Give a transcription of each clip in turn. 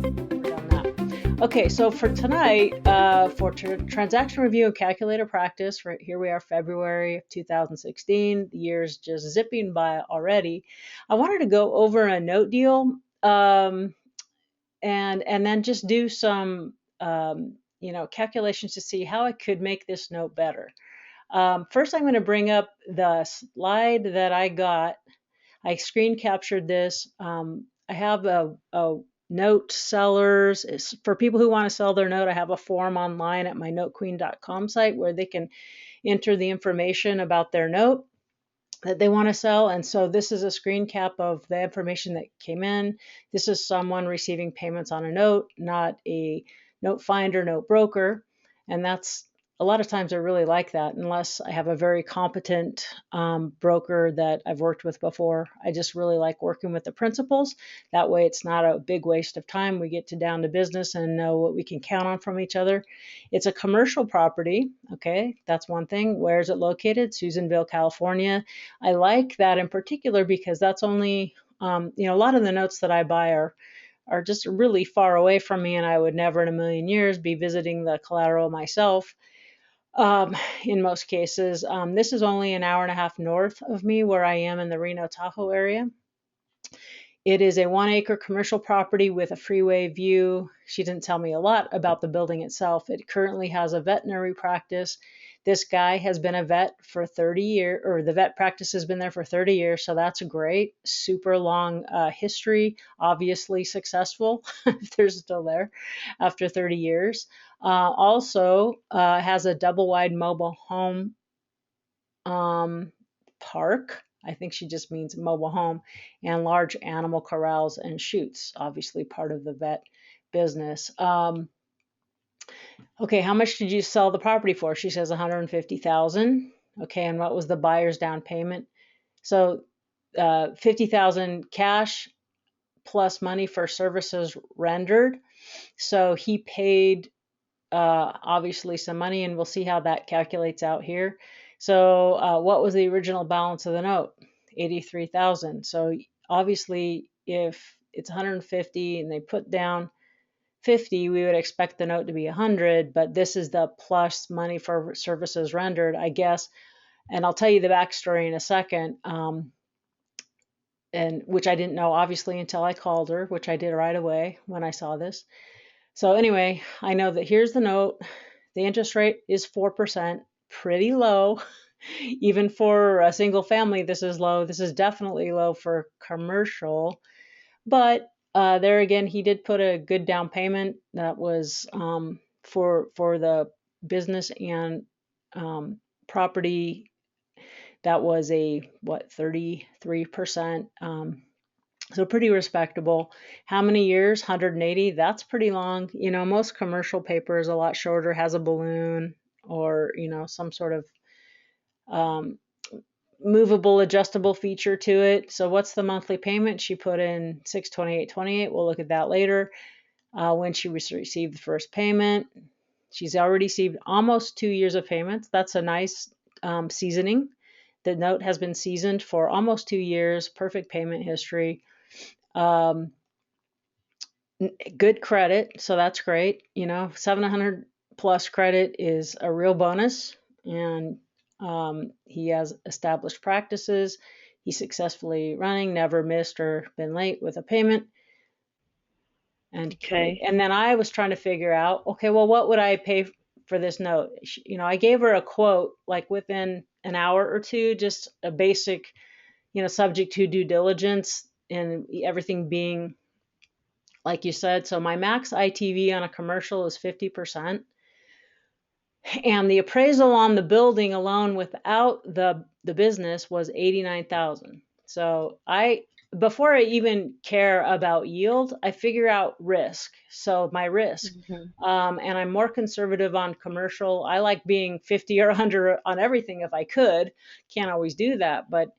done that. Okay, so for tonight, for transaction review and calculator practice, right here we are, February of 2016. The year's just zipping by already. I wanted to go over a note deal, and then just do some calculations to see how I could make this note better. First, I'm going to bring up the slide that I got. I screen captured this. I have a note sellers. For people who want to sell their note, I have a form online at my notequeen.com site where they can enter the information about their note that they want to sell. And so this is a screen cap of the information that came in. This is someone receiving payments on a note, not a note finder, note broker. And that's a lot of times I really like that, unless I have a very competent broker that I've worked with before. I just really like working with the principals. That way it's not a big waste of time. We get down to business and know what we can count on from each other. It's a commercial property. Okay, that's one thing. Where is it located? Susanville, California. I like that in particular because that's only, a lot of the notes that I buy are just really far away from me, and I would never in a million years be visiting the collateral myself. In most cases, this is only an hour and a half north of me where I am in the Reno Tahoe area. It is a 1-acre commercial property with a freeway view. She didn't tell me a lot about the building itself. It currently has a veterinary practice. This guy has been a vet for 30 years, or the vet practice has been there for 30 years. So that's great. Super long history, obviously successful if they're still there after 30 years. Also has a double wide mobile home park. I think she just means mobile home, and large animal corrals and chutes, obviously part of the vet business. Okay, how much did you sell the property for? She says 150,000. Okay, and what was the buyer's down payment? So 50,000 cash plus money for services rendered. So he paid obviously some money, and we'll see how that calculates out here. So what was the original balance of the note? 83,000. So obviously if it's 150 and they put down 50, we would expect the note to be 100, but this is the plus money for services rendered, I guess. And I'll tell you the backstory in a second, and which I didn't know obviously until I called her, which I did right away when I saw this. So anyway, I know that here's the note. The interest rate is 4%, pretty low. Even for a single family, this is low. This is definitely low for commercial. But there again, he did put a good down payment that was for the business and property. That was a 33%. So pretty respectable. How many years? 180. That's pretty long. Most commercial paper is a lot shorter, has a balloon or, some sort of movable, adjustable feature to it. So what's the monthly payment? She put in $628.28. We'll look at that later. When she received the first payment, she's already received almost 2 years of payments. That's a nice seasoning. The note has been seasoned for almost 2 years. Perfect payment history. Good credit, so that's great. 700 plus credit is a real bonus, and he has established practices. He's successfully running, never missed or been late with a payment. And then I was trying to figure out, okay, well, what would I pay for this note? I gave her a quote like within an hour or two, just a basic, subject to due diligence and everything being like you said. So my max ITV on a commercial is 50%. And the appraisal on the building alone without the business was 89,000. So before I even care about yield, I figure out risk. So my risk, and I'm more conservative on commercial. I like being 50 or 100 on everything if I could. Can't always do that, but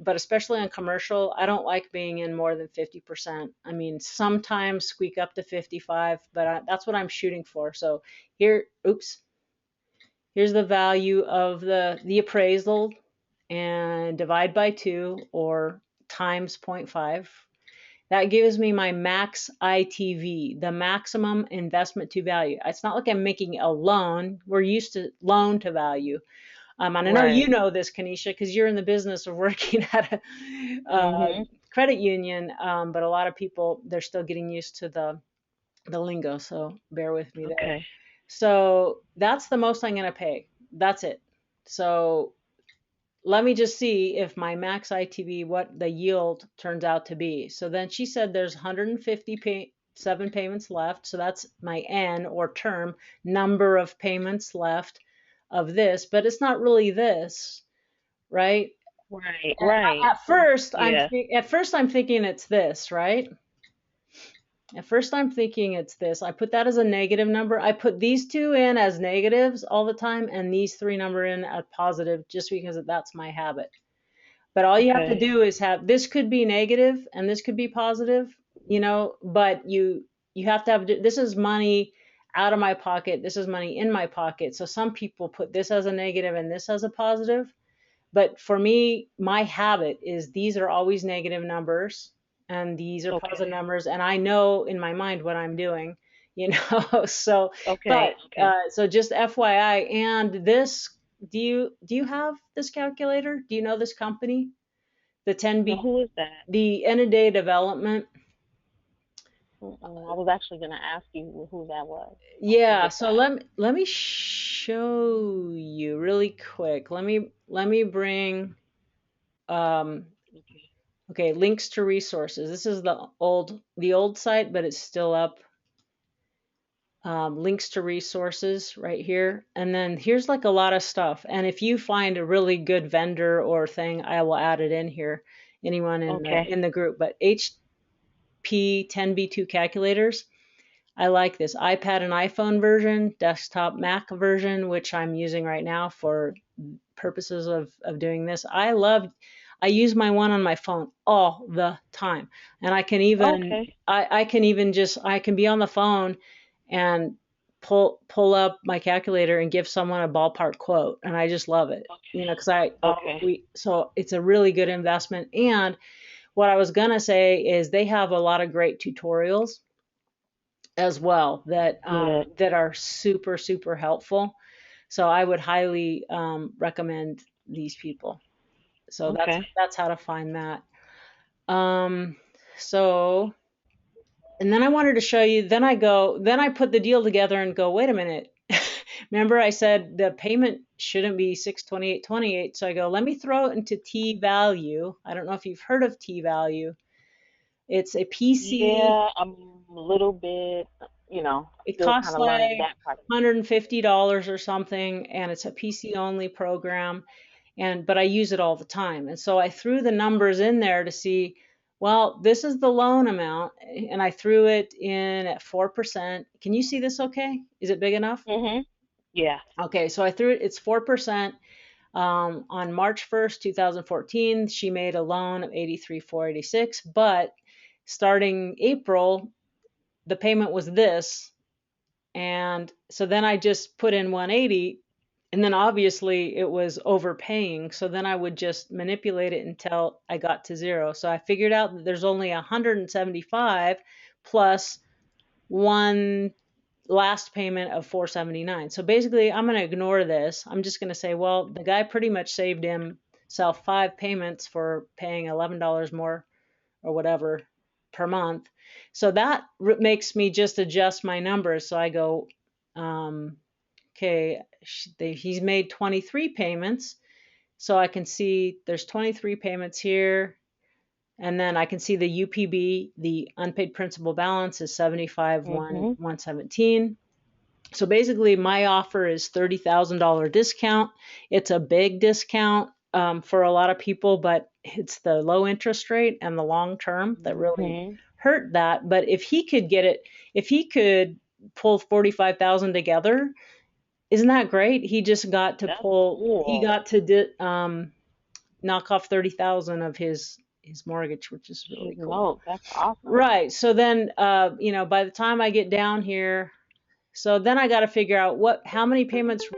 especially on commercial, I don't like being in more than 50%. I mean, sometimes squeak up to 55, but that's what I'm shooting for. So here's the value of the appraisal, and divide by 2 or times 0.5. That gives me my max ITV, the maximum investment to value. It's not like I'm making a loan. We're used to loan to value. And I know you Right. know this, Kanisha, because you're in the business of working at a Mhm. credit union. But a lot of people, they're still getting used to the lingo. So bear with me there. Okay. So that's the most I'm going to pay. That's it. So let me just see if my max ITV, what the yield turns out to be. So then she said there's 157 payments left. So that's my N or term number of payments left of this, but it's not really this, right? Right. And Right. Yeah. at first I'm thinking it's this, right? At first I'm thinking it's this. I put that as a negative number. I put these two in as negatives all the time and these three number in as positive just because that's my habit. But all you have to Okay. do is have this could be negative and this could be positive, but you have to have this is money out of my pocket, this is money in my pocket. So some people put this as a negative and this as a positive. But for me, my habit is these are always negative numbers and these are positive Okay. numbers. And I know in my mind what I'm doing, so, but, Okay. Okay. so just FYI, and this, do you have this calculator? Do you know this company? The Now, 10B, who is that? the end of day development? Mm-mm. I was actually gonna ask you who that was. I can Yeah. get So that. let me show you really quick. Let me bring, um, Okay. okay, links to resources. This is the old site, but it's still up. Links to resources right here, and then here's like a lot of stuff. And if you find a really good vendor or thing, I will add it in here. Anyone in the Okay. in the group, but HP 10B2 calculators. I like this iPad and iPhone version, desktop Mac version, which I'm using right now for purposes of doing this. I use my one on my phone all the time. And Okay. I can be on the phone and pull up my calculator and give someone a ballpark quote. And I just love it. Because Okay. so it's a really good investment. And what I was gonna say is they have a lot of great tutorials as well Good. that are super super helpful. So I would highly recommend these people. So that's Okay. that's how to find that. Um, so and then I wanted to show you. Then I put the deal together and go. Wait a minute. Remember, I said the payment shouldn't be 628.28. So I go. Let me throw it into T value. I don't know if you've heard of T value. It's a PC. Yeah, I'm a little bit, It still costs kind of learning like that part of it. $150 or something, and it's a PC only program. But I use it all the time. And so I threw the numbers in there to see, well, this is the loan amount, and I threw it in at 4%. Can you see this okay? Is it big enough? Mhm. Yeah. Okay, so I threw it, it's 4%. On March 1st, 2014, she made a loan of 83,486, but starting April, the payment was this. And so then I just put in 180, and then obviously it was overpaying. So then I would just manipulate it until I got to zero. So I figured out that there's only 175 plus one last payment of 479. So basically, I'm going to ignore this. I'm just going to say, well, the guy pretty much saved himself five payments for paying $11 more or whatever per month. So that makes me just adjust my numbers. So I go, um, okay, he's made 23 payments. So I can see there's 23 payments here. And then I can see the UPB, the unpaid principal balance is 75 Mhm. 117. So basically, my offer is $30,000 discount. It's a big discount for a lot of people, but it's the low interest rate and the long term that really Mhm. hurt that. But if he could pull 45,000 together, isn't that great? That's He cool. got to knock off 30,000 of his mortgage, which is She's really cool. no, that's awesome. Right. So then, by the time I get down here, so then I got to figure out how many payments